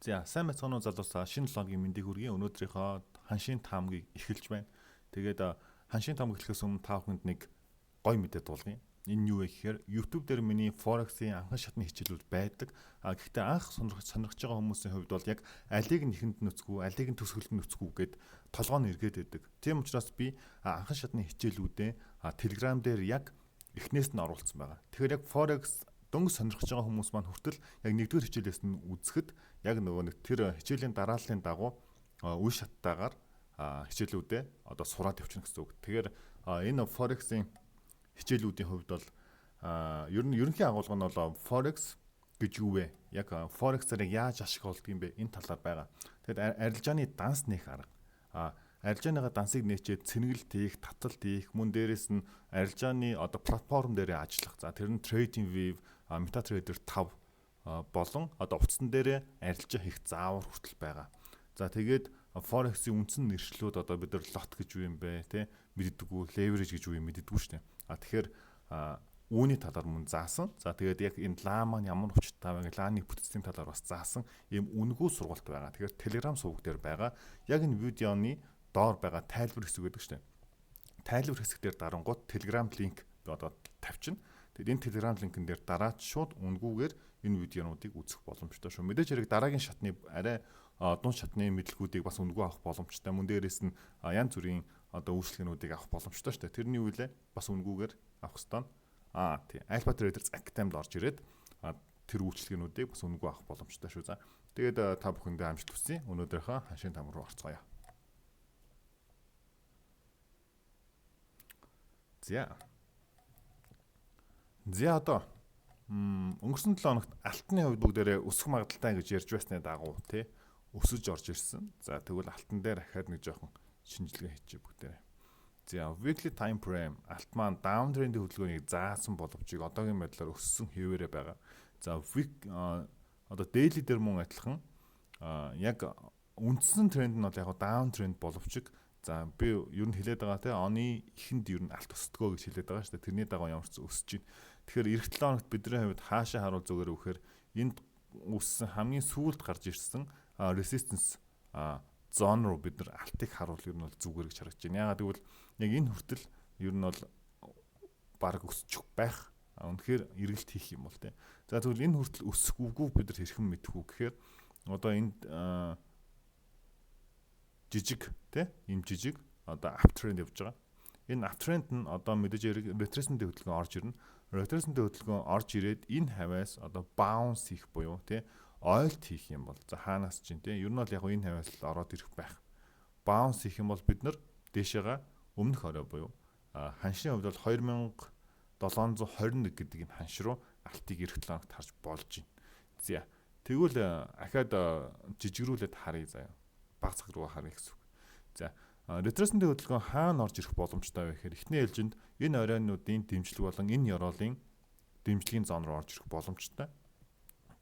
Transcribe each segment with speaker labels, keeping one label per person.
Speaker 1: За сайн мэцхан залуусаа шинэ логийн мэндийг хүргэе. Өнөөдрийнхөө ханшийн таамгийг эхэлж байна. Тэгээд ханшийн таамаг эхлэхээс өмнө та бүхэнд нэг гоё мэдээ дуулгая. Энэ юу вэ гэхээр YouTube дээр миний Forex-ийн анхан шатны хичээлүүд байдаг. Гэхдээ анх сонирхож байгаа хүмүүсийн хувьд бол яг алийг нь ихэнд нүцгүү, алийг нь төсөөлөлд нүцгүү гэд толгой нь эргээд байдаг. Тийм учраас би анхан шатны хичээлүүдээ Telegram дээр яг эхнээс нь оруулсан байгаа. Тэгэхээр яг Forex дөнгөж сонирхож байгаа хүмүүс маань хүртэл яг нэгдүгээр хичээлээс нь үзэхэд яг нөгөө нэг тэр хичээлийн дарааллын дагуу үе шаттайгаар хичээлүүдээ одоо сураад явчихна гэсэн үг. Тэгэхээр энэ Forex-ийн хичээлүүдийн хувьд бол ер нь ерөнхий агуулга нь бол Forex гэж юу вэ? Яг Forex-аар яаж ашиг олддог юм бэ? Энэ талаар байгаа. Тэгэхэд арилжааны данс нээх арга. Арилжааныгаа дансыг нээчээд цэнгэлт хийх, таталт хийх, мөн дээрээс нь арилжааны одоо платформ дээр ажиллах. За тэр нь TradingView, MetaTrader 5 болон одоо утсан дээр арилжаа хийх заавар хүртэл байгаа. За тэгээд Forex-ийн үндсэн нэршлүүд одоо бид нар лот гэж юу юм бэ, тэ мэддэггүй, leverage гэж юу юм мэддэггүй шүү дээ. Тэгэхээр үүний талаар мөн заасан. За тэгээд яг энэ лаа маань ямар учиртай вэ? Лааны бүтцийн талаар бас заасан ийм үнгүү сургалт байгаа. Тэгэхээр Telegram суваг дээр байгаа. Яг энэ видеоны доор байгаа тайлбар хэсэг гэдэг шүү дээ. Тайлбар хэсэг дээр дарангууд Telegram линк одоо тавьчихна. Тэгээд энэ Telegram линкэн дээр дараад шууд үнгүүгээр энэ видеонуудыг үзэх боломжтой шүү. Мэдээж хэрэг дараагийн шатны арай дунд шатны мэдлгүүдийг бас үнгүү авах боломжтой. Мөн дээрээс нь янз бүрийн одоо үйлчлэгнүүдийг авах боломжтой шүү дээ. Тэрний үйлээ бас үнгүүгээр авах ёстой. Тий. Alpha Traders Academy-д орж ирээд тэр үйлчлэгнүүдийг бас үнгүү авах боломжтой шүү. За. Тэгээд та бүхэндээ амжилт хүсье. Өнөөдрийнхөө ханшийн таамаг руу орцгоё. За одоо өнгөрсөн 7 хоногт алтны хувьд бүгдээрээ өсөх магадaltaй гэж ярьж байсны дагуу тий өсөж орж ирсэн. За тэгвэл алтан дээр ахаад нэг жоохон шинжилгээ хийчихье бүгдээрээ. За weekly time frame алт маань down trend-ийн хөдөлгөөнийг заасан боловч одоогийн байдлаар өссөн хэвээрээ байгаа. За одоо daily дээр мөн адилхан яг үндсэн тренд нь бол яг down trend боловч за би ер нь хэлээд байгаа те оны ихэнд ер нь алт өсдгөө гэж хэлээд байгаа шүү дээ. Тэрний дагуу ямар ч өсөж байна. Тэгэхээр эх 7 хоногт бидний хувьд хаашаа харуул зүгээр вэхээр энд үссэн хамгийн сүүлд гарч ирсэн resistance зон руу бид нар алтыг харуул ер нь бол зүгээр гэж харагдаж байна. Яагаад гэвэл яг энэ хүртэл ер нь бол баг өсчих байх. Үнэхээр эргэлт хийх юм бол те. За тэгвэл энэ хүртэл өсөх үгүй бид нар хэрхэн мэдэх үү гэхээр одоо энд жижиг те ийм жижиг одоо uptrend явж байгаа. Энэ uptrend нь одоо мэдээж retracement хөдөлгөөн орж ирнэ. Retracement хөдөлгөөн орж ирээд энэ хавьяас одоо bounce хийх буюу те ойлт хийх юм бол за хаанаас чинь те ер нь бол яг энэ хавьяас л ороод ирэх байх. Bounce хийх юм бол бид нар дээшээгээ өмнөх орой буюу ханшийн хувьд бол 2721 гэдэг энэ ханш руу алтыг эх 7 хоногт харж болж байна. За тэгвэл ахаад жижигрүүлээд харъя заяа. Баг цаг руу харъя гэсэн үг. За retracement хөдөлгөөн хаана орж ирэх боломжтой вэ гэхээр эхний ээлжинд энэ оройнуудын дэмжлэг болон энэ ёроолын дэмжлэгийн зон руу орж ирэх боломжтой.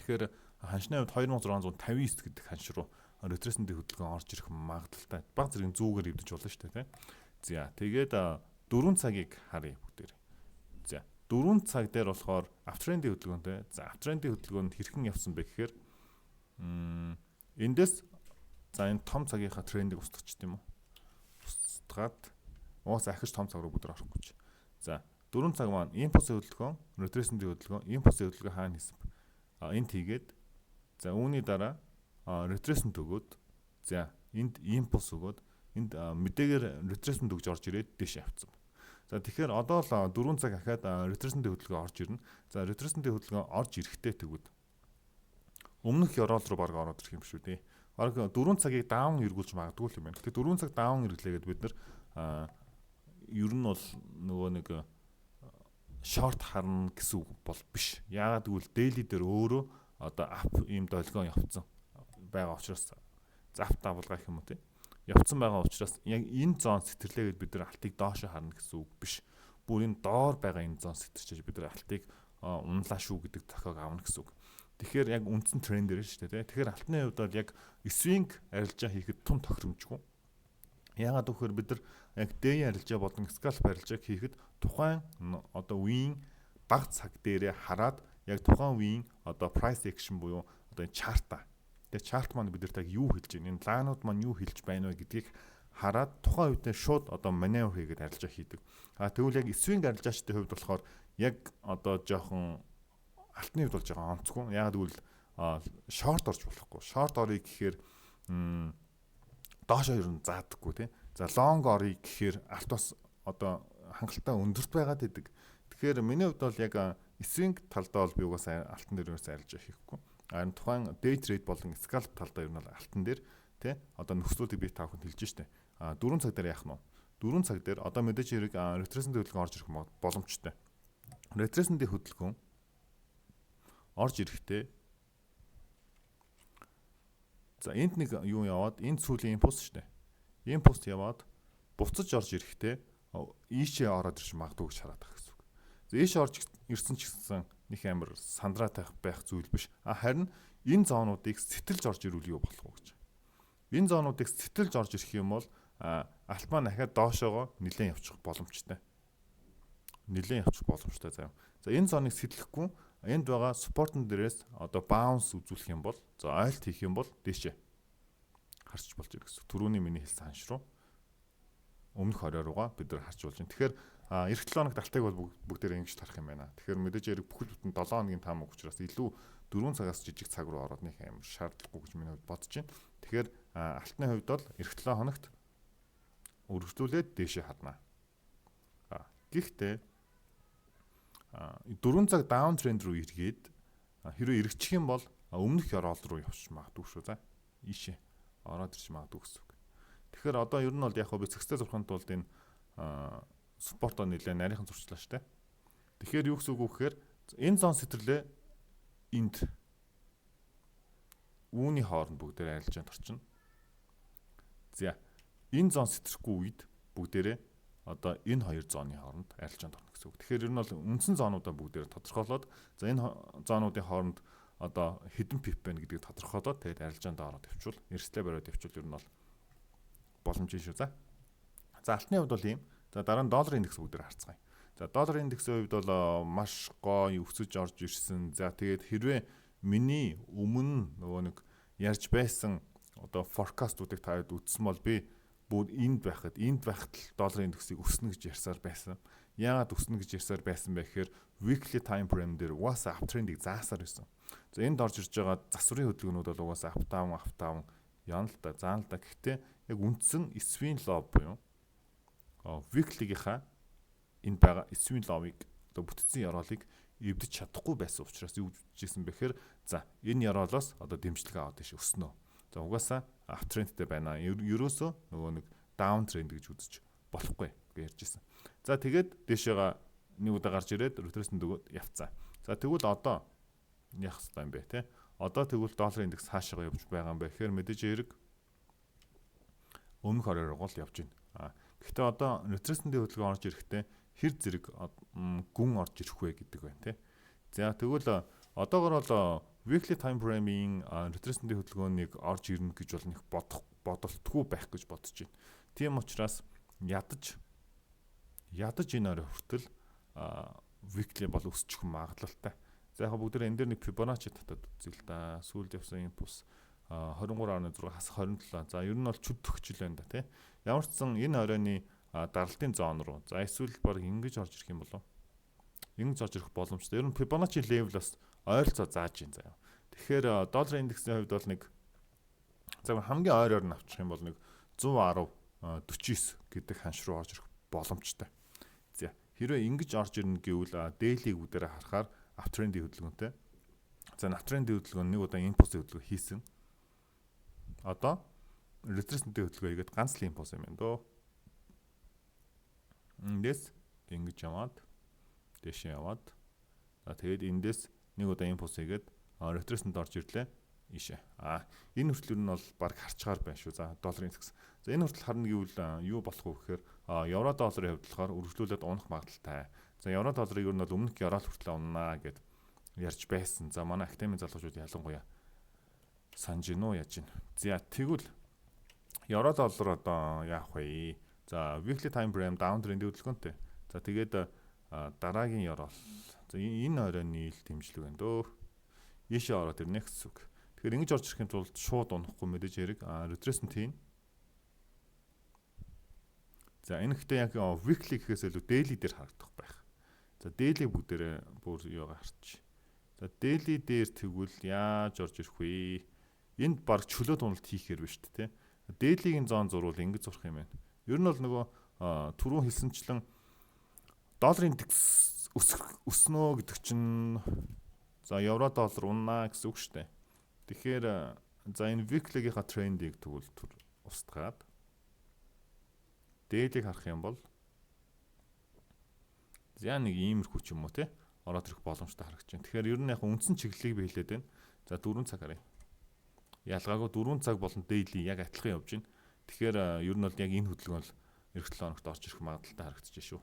Speaker 1: Тэгэхээр ханшны хувьд 2659 гэдэг ханш руу retracement хөдөлгөөн орж ирэх магадaltaй баг зэрэг зүүгээр эвдэж болно шүү дээ, тийм. За тэгээд 4 цагийг харъя бүгдээр. За 4 цаг дээр болохоор uptrend-ийн хөдөлгөөнтэй. За uptrend-ийн хөдөлгөөнд хэрхэн явсан бэ гэхээр эндээс за энэ том цагийнхаа трендийг устгах юм уу? Устгаад уус ахиж том цаг руу бүгд орохгүй ч. За 4 цаг маань импульс хөдөлгөөн, retracement хөдөлгөөн, импульс хөдөлгөөн хаана хийсэн бэ? Энд хийгээд за үүний дараа retracement өгөөд за энд импульс өгөөд энд мэдээгээр retracement өгж орж ирээд дэше авцсан. За тэгэхээр одоо л 4 цаг ахаад retracement хөдөлгөөн орж ирнэ. За retracement хөдөлгөөн орж ирэхдээ тэгвэл өмнөх ёроол руу баг ороод ирэх юм шүү дээ. Баг 4 цагийг даун эргүүлж магадгүй юм байна. Гэхдээ 4 цаг даун эргэлээгээд бид нар ер нь бол нөгөө нэг шорт харна гэсэн үг бол биш. Яагаад гэвэл daily дээр өөрөө одоо ап ийм долгион явцсан байгаа учраас завт давлгаа гэх юм уу те. Явцсан байгаа учраас яг энэ зон сэтэрлээгээд бид нар алтыг доош харна гэсэн үг биш. Бүр энэ доор байгаа энэ зон сэтэрчээж бид нар алтыг унлаа шүү гэдэг тохиог авна гэсэн үг. Тэгэхээр яг үндсэн тренд дээр шүү дээ. Тэгэхээр алтны хувьд бол яг swing арилжаа хийхэд тун тохиромжгүй. Яагаад гэвэл бид нар яг day арилжаа болон scalp арилжааг хийхэд тухайн одоо үеийн баг цаг дээрээ хараад яг тухайн үеийн одоо price action буюу одоо чарта Тэгээ чарт маань бидэрт яг юу хэлж байна? Энэ лаанууд маань юу хэлж байна вэ гэдгийг хараад тухайн үедээ шууд одоо маневр хийгээд арилжаа хийдэг. Тэгвэл яг swing арилжаачдын хувьд болохоор яг одоо жоохон алтны хувьд бол жоохон онцгүй. Яг тэгвэл шорт орж болохгүй. Шорт орё гэхээр доошоо ер нь заадаггүй тий. За лонг орё гэхээр алтаас одоо хангалттай өндөрт байгаад идэг. Тэгэхээр миний хувьд бол яг swing талдаа бол би угаасаа алтан дээр ерөөсөө арилжаа хийхгүй. Харин тухайн day trade болон scalp талдаа ер нь алтан дээр тий одоо нөхцлүүдийг би таахад хэлж штэ. 4 цаг дээр яах нь вэ? 4 цаг дээр одоо мэдээж хэрэг ретресэнт хөдөлгөөн орж ирэх боломжтой. Ретресэнт хөдөлгөөн орж ирэхдээ за энд нэг юу яваад энд сүүлийн импульс штэ. Импульс яваад буцаж орж ирэхдээ ийшээ ороод ирж магадгүй гэж хараад байгаа гэсэн үг. За ийшээ орж ирсэн ч гэсэн нэг амар сандраатай байх зүйл биш. Харин энэ зоонуудыг сэтэлж орж ирүүл юу болох вэ гэж. Энэ зоонуудыг сэтэлж орж ирэх юм бол алтмаа дахиад доошоогоо нэлээд явчих боломжтой. Заяа. За энэ зоныг сэтэлэхгүй энд байгаа спортон дээрээс одоо баунс үзүүлэх юм бол за айлт хийх юм бол дээшээ харч болж ирэх гэсэн. Түрүүний миний хэлсэн ханш руу өмнөх орой руугаа бид нар харж болж байна. Тэгэхээр эх 7 хоногт алтайг бол бүгдээр ингэж тарах юм байна. Тэгэхээр мэдээж хэрэг бүхэл бүтэн 7 хоногийн таамаг учраас илүү 4 цагаас жижиг цаг руу ороод нэг амар шаардлагагүй гэж миний хувьд бодож байна. Тэгэхээр алтны хувьд бол эх 7 хоногт өргөжлүүлээд дээшээ хадна. Гэхдээ 4 цаг даун тренд руу эргээд хэрвээ эргэчих юм бол өмнөх ёроол руу явчих магадгүй шүү. За ийшээ ороод ирж магадгүй гэсэн үг. Тэгэхээр одоо ер нь бол яг би цэгцтэй зурханд тулд энэ спортоо нэлээ нарийнхан зурчлаа штэ. Тэгэхээр юу гэсэн үг вэ гэхээр энэ зон сэтэрлээ энд үүний хооронд бүгдээр арилжаанд орчин. За энэ зон сэтрэхгүй үед бүгдээрээ одоо энэ хоёр зооны хооронд арилжаанд орно гэсэн үг. Тэгэхээр ер нь бол үндсэн зоонуудаа бүгдээр тодорхойлоод за энэ зоонуудын хооронд одоо хэдэн пип байна гэдгийг тодорхойлоод тэгээд арилжаанд ороод явуул, эрсдлээ бариад явуул ер нь бол боломж шүү. За алтны хувьд бол ийм. За дараа нь долларын индекс бүгдээр харцгаая. За долларын индексийн хувьд бол маш гоё өсөж орж ирсэн. За тэгээд хэрвээ миний өмнө нөгөө нэг ярьж байсан одоо форкастуудыг таад үзсэн бол би бүр энд байхад долларын индексийг өснө гэж ярьсаар байсан. Яагаад өснө гэж ярьсаар байсан бэ гэхээр weekly time frame дээр угаасаа uptrend-ийг заасаар байсан. За энд орж ирж байгаа засварын хөдөлгөөнүүд бол угаасаа автаавн яана л да заана л да. Гэхдээ яг үндсэн swing low буюу weekly-гийнхаа энэ байгаа swing low-ыг одоо бүтцийн ёроолыг эвдэж чадахгүй байсан учраас юу гэжсэн бэ гэхээр за энэ ёроолоос одоо дэмжлэг аваад тийш өснө. За угаасаа uptrendтэй байна. Ерөөсөө нөгөө нэг down trend гэж үзэж болохгүй гэж ярьжсэн. За тэгээд дээшээга нэг удаа гарч ирээд ретресэнт өгөөд явцсан. За тэгвэл одоо яах вэ юм бэ те? Одоо тэгвэл долларын индекс хаашаа явж байгаа юм бэ гэхээр мэдээж хэрэг өмнөх оройроо гол явж байна. Гэхдээ одоо ретресэнтийн хөдөлгөөн орж ирэхдээ хэр зэрэг гүн орж ирэх вэ гэдэг байна те. За тэгвэл одоогор бол weekly time frame-ийн ретресэнтийн хөдөлгөөнийг орж ирнэ гэж бол нэг бодолтгүй байх гэж бодож байна. Тийм учраас ядаж энэ орой хүртэл weekly бол өсчих магадлалтай. За яг бүгд энэ дээр нэг Fibonacci татаад үзье л да. Сүүлд явсан импульс 23.6 хас 27. За ер нь бол чүд төгчл байна да тий. Ямар ч сан энэ оройны даралтын зоон руу. За эсвэл баг ингэж орж ирэх юм болов. Ингэж орж ирэх боломжтой. Ер нь Fibonacci level-аас ойролцоо зааж ийн заяа. Тэгэхээр долларын индексийн хувьд бол нэг за хамгийн ойроор нь авчих юм бол нэг 110 49 гэдэг ханш руу орж ирэх боломжтой. За хэрвээ ингэж орж ирнэ гэвэл daily бүгдээрээ харахаар uptrend-ийн хөдөлгөөнтэй. За uptrend-ийн хөдөлгөөн нэг удаа импульсийн хөдөлгөөн хийсэн. Одоо ретресэнтийн хөдөлгөөн хийгээд ганц л импульс юм байна дөө. Эндээс ингэж яваад дэшээ яваад тэгээд эндээс нэг удаа импульс хийгээд ретресэнт орж ирлээ. Ийшээ. Энэ хүртэл нь бол баг харчгаар байна шүү. За долларын индекс. За энэ хүртэл харна гэвэл юу болох вэ гэхээр евро долларын хувьд болохоор үргэлжлүүлээд унах магадaltaй. За евро долларыг ер нь бол өмнөх евро хүртэл унаа гэд ярьж байсан. За манай академийн залуучууд ялангуяа санаж гинөө яаж гин. За тэгвэл евро доллар одоо яах вэ? За weekly time frame down trend хөдөлгөөнтэй. За тэгээд дараагийн евро. За энэ оройн нийл дэмжлэг байна дөө. Ийшээ ороод ирнэ гэсэн үг. Тэгэхээр ингэж орж ирэхин тулд шууд унахгүй мэдээж хэрэг retracement хийн. За энэ ихтэй яг weekly гэхээс илүү daily дээр харагдах байх. За daily бүгдээрээ бүр юугаар харч. За daily дээр тэгвэл яаж орж ирэх вэ? Энд баг чөлөө туналт хийхээр биш үү те. Daily-гийн зоон зурвал ингэж зурх юм байна. Ер нь бол нөгөө түрүүн хэлсэнчлэн долларын индекс өснө гэдэг чинь за евро доллар унаа гэсэн үг шүү дээ. Тэгэхээр за энэ weekly-гийнхаа трендийг тэгвэл устгаад daily-г харах юм бол за нэг иймэрхүү ч юм уу те ороод ирэх боломжтой харагдаж байна. Тэгэхээр ер нь яг үндсэн чиглэлийг би хэлээд байна. За 4 цаг харъя. Ялгаагүй 4 цаг болон daily яг адилхан явж байна. Тэгэхээр ер нь бол яг энэ хөдөлгөөн бол эх 7 хоногт орж ирэх магадaltaй харагдаж байна шүү.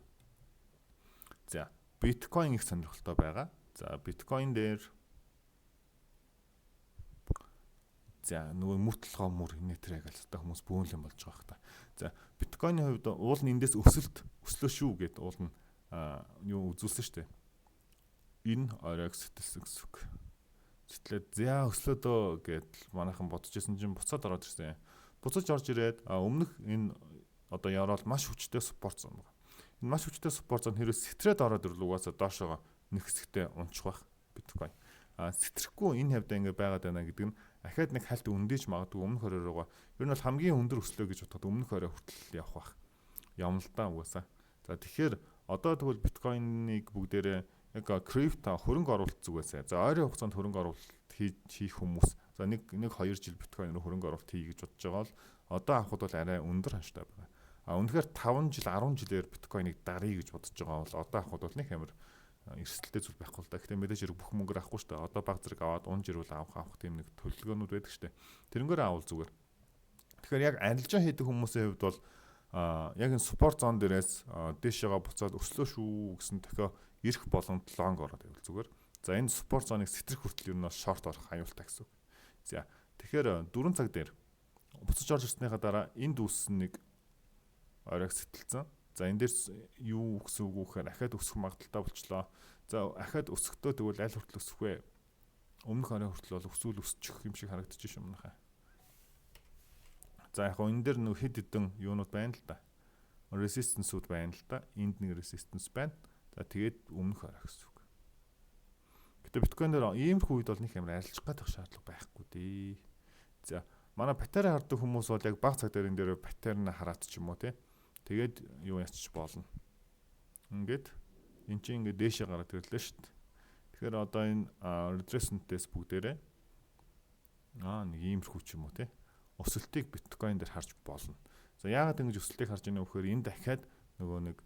Speaker 1: За биткойн их сонирхолтой байгаа. За биткойн дээр за нөгөө мөртлөгөө мөр инээтрэг алцтай хүмүүс бөөнлөн болж байгаа хта. За биткойны хувьд уул нь эндээс өслөө шүү гэд уул нь юу үзүүлсэн шүү дээ. Энэ оройг сэтгэлсэн гэсэн үг. Сэтгэлээд зя өслөөдөө гэд манайхан бодож исэн чинь буцаад ороод ирсэн. Буцаж орж ирээд өмнөх энэ одоо яваал маш хүчтэй спорт зон байна. Энэ маш хүчтэй спорт зон хэрэг сэтрээд ороод ирлээ угаасаа доошоо нэг хэсэгтээ унчих байх биткойн. Сэтрэхгүй энэ хавьда ингэ байгаад байна гэдэг нь ахаад нэг хальт өндөөж магадгүй өмнөх оройроо ер нь бол хамгийн өндөр өслөө гэж бодоход өмнөх орой хүртэл явах байх. Явна л да угаасаа. За тэгэхээр одоо тэгвэл биткойныг бүгдээрээ яг крипто хөрөнгө оруулалт зүгээсээ. За ойрын хугацаанд хөрөнгө оруулалт хийх хүмүүс. За нэг 2 жил биткойн руу хөрөнгө оруулалт хий гэж бодож байгаа бол одоо авахд бол арай өндөр ханштай байна. Үнэхээр 5 жил 10 жилээр биткойныг даръя гэж бодож байгаа бол одоо авахд бол нэг амар эрсдэлтэй зүйл байхгүй л да. Гэхдээ мэдээж хэрэг бүх мөнгөөр авахгүй шүү дээ. Одоо баг зэрэг аваад унж ирвэл авах тийм нэг төлөвлөгөөнүүд байдаг шүү дээ. Тэрнгээр авал зүгээр. Тэгэхээр яг арилжаа хийдэг хүмүүсийн хувьд бол яг энэ спорт зон дээрээс дээшээгээ буцаад өслөө шүү гэсэн тохио ирэх боломж лонг ороод байвал зүгээр. За энэ спорт зоныг сэтрэх хүртэл ер нь шорт орох аюултай гэсэн үг. За тэгэхээр 4 цаг дээр буцаж орж ирснийхаа дараа энд үүссэн нэг оройг сэтэлцэн. За энэ дээр юу гэсэн үг вэ гэхээр ахаад өсөх магадaltaй болчлоо. За ахаад өсөхдөө тэгвэл аль хүртэл өсөх вэ? Өмнөх орой хүртэл бол өсвөл өсчих юм шиг харагдаж байна манайхаа. За яг энэ дээр нэг хэд хэдэн юунууд байна л да. Resistance-ууд байна л да. Энд нэг resistance байна. За тэгээд өмнөх орой гэсэн үг. Гэтэ биткойн дээр иймэрхүү үед бол нэг амар арилжих гадах шаардлага байхгүй дээ. За манай батарей хардаг хүмүүс бол яг бага цаг дээр энэ дээр батарейн хараад ч юм уу те. Тэгээд юу яачих болно. Ингээд эн чинь ингээд дээшээ гараад ирлээ шүү дээ. Тэгэхээр одоо энэ retracement-ээс бүгдээрээ нэг иймэрхүү ч юм уу те. Өсөлтийг биткойн дээр харж болно. За яагаад ингэж өсөлтийг харж байна вэ гэхээр энэ дахиад нөгөө нэг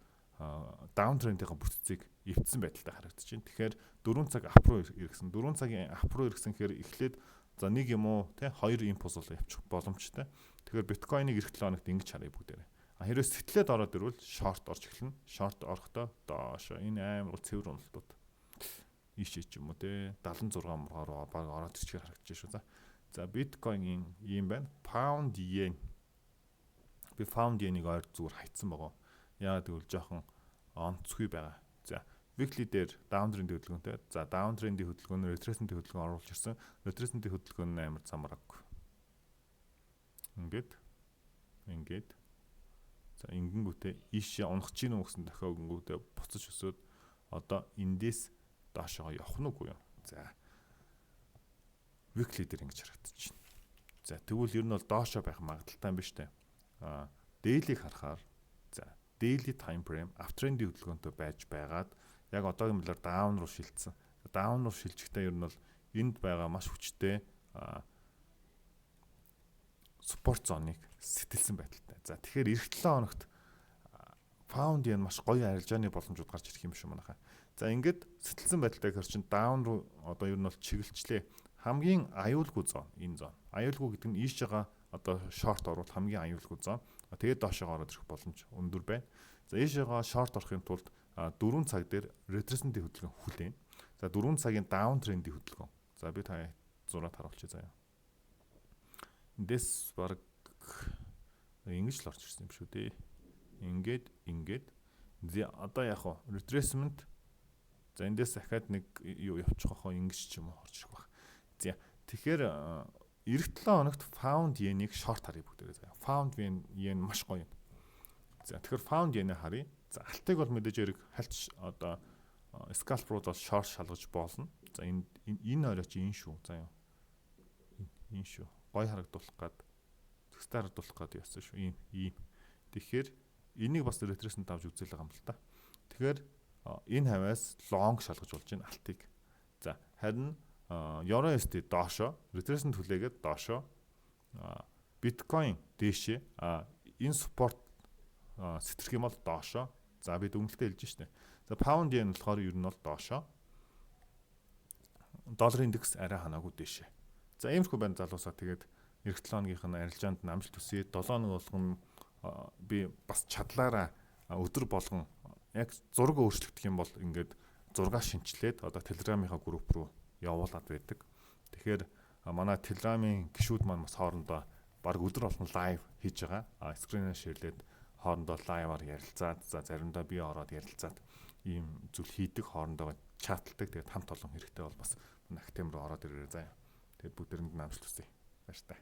Speaker 1: даунтрендийн бүтцийг эвдсэн байдалтай харагдаж байна. Тэгэхээр 4 цаг ап руу иргэсэн. 4 цагийн ап руу иргэсэн гэхээр эхлээд за нэг юм уу те 2 импульс бол явчих боломжтой. Тэгэхээр биткойныг эх 7 хоногт ингэж харъя бүгдээрээ. Хэрвээ сэтгэлээд ороод ирвэл шорт орж эхэлнэ. Шорт орохдоо доошо энэ амар цэвэр уналтууд ийшээ ч юм уу те 76 мургаар руу баг ороод ирчихээр харагдаж шүү. За биткойнгийн юм байна. Pound yen. Би pound yen-ийг ойр зүгээр хайцсан байгаа. Яагаад гэвэл жоохон онцгүй байгаа. За weekly дээр downtrend-ийн хөдөлгөөнтэй. За downtrend-ийн хөдөлгөөн, retracement-ийн хөдөлгөөн оруулж ирсэн. Retracement-ийн хөдөлгөөн амар замраг. Ингээд за ингэнгүүтээ ийшээ унах чинь үү гэсэн дахиад ингэнгүүтээ буцаж өсөөд одоо эндээс доошоо явах нь үгүй юу. За weekly дээр ингэж харагдаж байна. За тэгвэл ер нь бол доошоо байх магадaltaй юм ба штэ. Daily-г харахаар за daily time frame uptrend-ийн хөдөлгөөнтэй байж байгаад яг одоогийн мэлээр down руу шилжсэн. Down руу шилжихдээ ер нь бол энд байгаа маш хүчтэй спорт зоныг сэтэлсэн байдалтай. За тэгэхээр эх 7 хоногт pound yen маш гоё арилжааны боломжууд гарч ирэх юм шиг манайхаа. За ингээд сэтэлсэн байдалтай гэхэр чинь down руу одоо ер нь бол чиглэлчлээ. Хамгийн аюулгүй зон энэ зон. Аюулгүй гэдэг нь ийш байгаа одоо шорт орвол хамгийн аюулгүй зон. Тэгээд доошоо ороод ирэх боломж өндөр байна. За ийш байгаа шорт орохын тулд 4 цаг дээр retracement-ийн хөдөлгөөн хүлээн. За 4 цагийн down trend-ийн хөдөлгөөн. За би та зураад харуулчих заяа. Эндээс баг ингэж л орж ирсэн юм шүү дээ. Ингээд одоо яг хоо retracement. За эндээс дахиад нэг юу явчих واخоо ингэж ч юм уу орж ирэх баг. За Тэгэхээр эх 7 хоногт Found Yen-ийг short харъя бүгдээрээ заяа. Found Yen маш гоё юм. За тэгэхээр Found Yen-ийг харъя. За алтыг бол мэдээж хэрэг хальт одоо scalp руу бол short шалгаж болно. За энэ оройч энэ шүү. Заяа. Энэ шүү. Гоё харагдуулах гад төгстэй харагдуулах гад яасан шүү. Ийм. Тэгэхээр энийг бас retracement авч үзэл байгаа юм л та. Тэгэхээр энэ хавьяас long шалгаж болж байна алтыг. За харин Euro USD доошо, retracement хүлээгээд доошо, биткойн дээшээ, энэ support сэтэрх юм бол доошо. За бид өмнөдөө хэлж штэ. За pound yen болохоор ер нь бол доошо. Доллар индекс арай ханаагүй дээшээ. За иймэрхүү байна залуусаа. Тэгээд эх 7 хоногийнх нь арилжаанд амжилт хүсье. 7 хоног болгон би бас чадлаараа өдөр болгон яг зураг өөрчлөгдөх юм бол ингээд 6 шинчлээд одоо Telegram-ийнхаа групп руу явуулаад байдаг. Тэгэхээр манай Telegram-ийн гишүүд маань бас хоорондоо баг өдөр болгон лайв хийж байгаа. Скринээр ширлээд хоорондоо лайваар ярилцаад, за заримдаа би ороод ярилцаад ийм зүйл хийдэг, хоорондоо чаталдаг. Тэгээд хамт олон хэрэгтэй бол бас манай актем руу ороод ирээрэй заяа. Тэгээд бүгдээрэнд нь амжилт хүсье. Баяр таа.